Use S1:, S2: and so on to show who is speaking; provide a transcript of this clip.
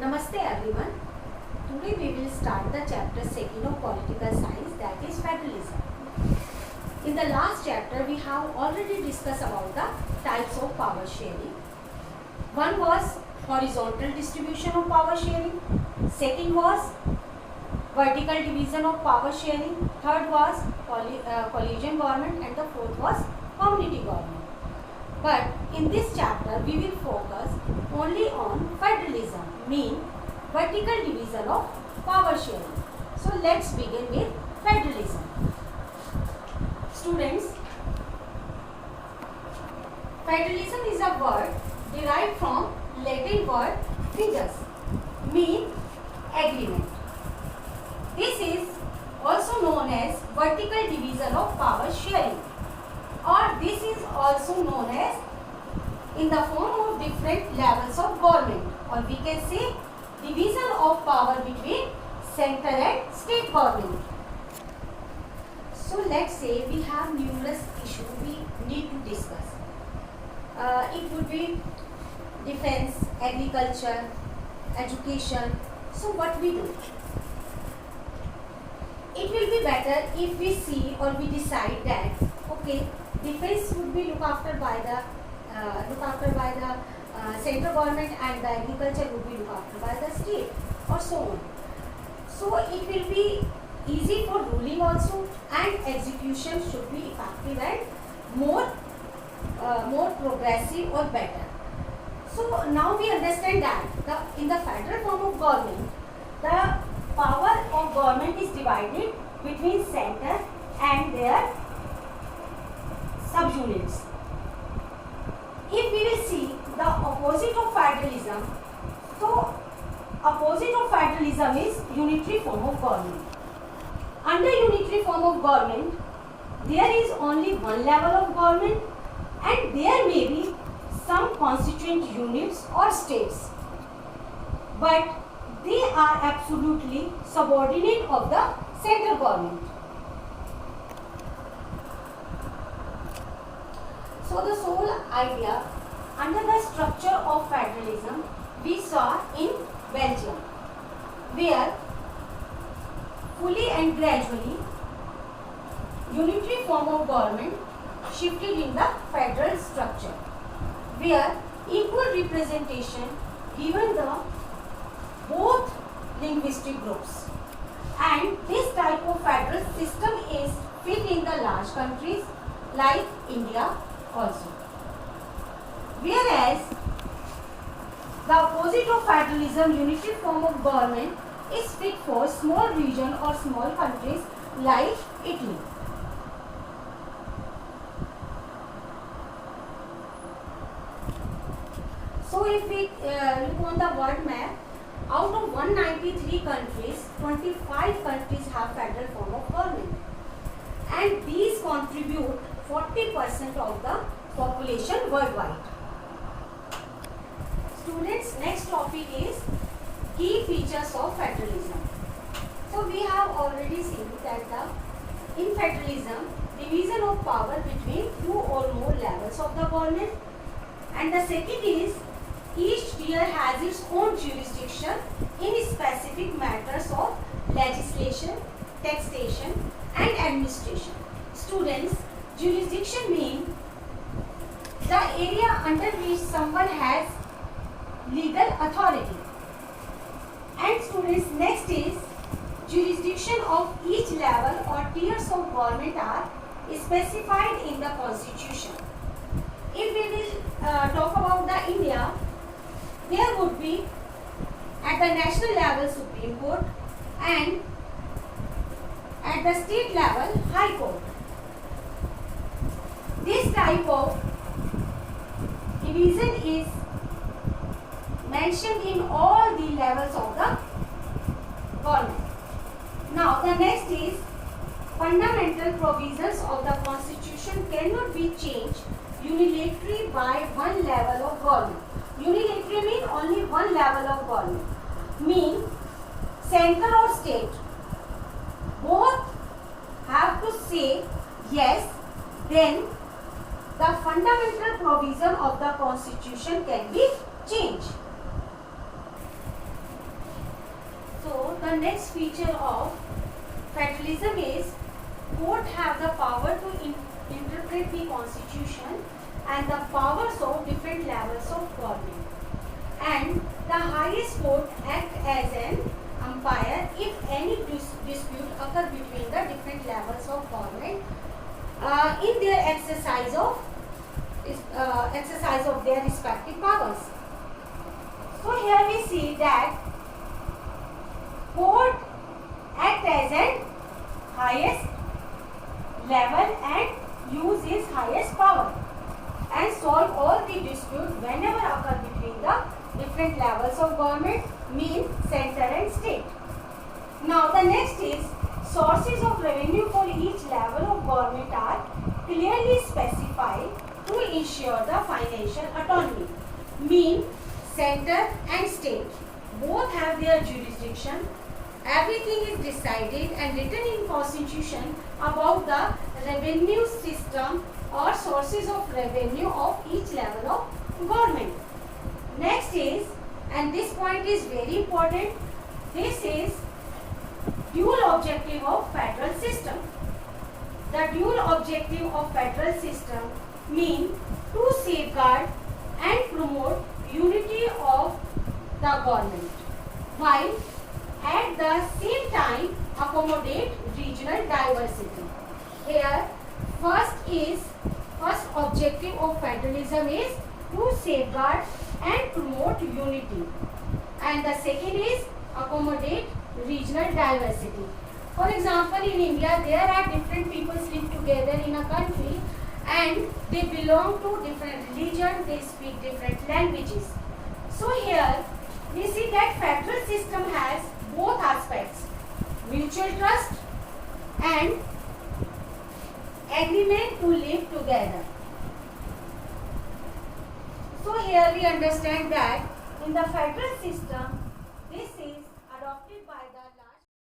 S1: Namaste everyone. Today we will start the chapter 2 of political science, that is federalism. In the last chapter we have already discussed about the types of power sharing. One was horizontal distribution of power sharing. Second was vertical division of power sharing. Third was coalition government, and the fourth was community government. But in this chapter we will focus only on federalism, mean vertical division of power sharing. So let's begin with federalism. Students, federalism is a word derived from Latin word fidus, mean agreement. This is also known as vertical division of power sharing, or this is also known as in the form of different levels of government, or we can say division of power between central and state government. So let's say we have numerous issues we need to discuss. It would be defense, agriculture, education. So what we do? It will be better if we see or we decide that okay, defense would be looked after by the central government, and the agriculture would be looked after by the state, or so on. So it will be easy for ruling also, and execution should be effective and more progressive or better. So now we understand that in the federal form of government, the power of government is divided between center and their subunits. If we will see the opposite of federalism, so opposite of federalism is unitary form of government. Under unitary form of government, there is only one level of government, and there may be some constituent units or states, but they are absolutely subordinate of the central government. So the sole idea under the structure of federalism we saw in Belgium, where fully and gradually unitary form of government shifted in the federal structure, where equal representation given the both linguistic groups, and this type of federal system is fit in the large countries like India also. Whereas the opposite of federalism, unitary form of government, is fit for small region or small countries like Italy. So if we look on the world map, out of 193 countries, 25 countries have federal form of government, and these contribute 40% of the population worldwide. Students, next topic is key features of federalism. So we have already seen that in federalism, division of power between two or more levels of the government, and the second is each tier has its own jurisdiction in specific matters of legislation, taxation, and administration. Students, jurisdiction means the area under which someone has legal authority. And students, next is jurisdiction of each level or tiers of government are specified in the constitution. If we will talk about the India, there would be at the national level Supreme Court, and at the state level High Court. This type of division is mentioned in all the levels of the government. Now the next is fundamental provisions of the constitution cannot be changed unilaterally by one level of government. Unilateral means only one level of government. Mean central or state, both have to say yes, then the fundamental provision of the constitution can be changed. the next feature of federalism is court have the power to interpret the constitution and the powers of different levels of government. And the highest court act as an umpire if any dispute occur between the different levels of government in their exercise of their respective powers. So here we see that court act as an highest level and use his highest power and solve all the dispute whenever occur between the different levels of government, mean center and state. Now the next is sources of revenue for each level of government are clearly specified to ensure the financial autonomy, mean center and state both have their jurisdiction. Everything is decided and written in constitution about the revenue system or sources of revenue of each level of government. Next is, and this point is very important, this is dual objective of federal system. The dual objective of federal system mean to safeguard and promote unity of the government while at the same time accommodate regional diversity. Here first objective of federalism is to safeguard and promote unity, and the second is accommodate regional diversity. For example, in India there are different peoples live together in a country and they belong to different religions, they speak different languages. So here we see that federal system has both aspects, mutual trust and agreement to live together. So here we understand that in the federal system, this is adopted by the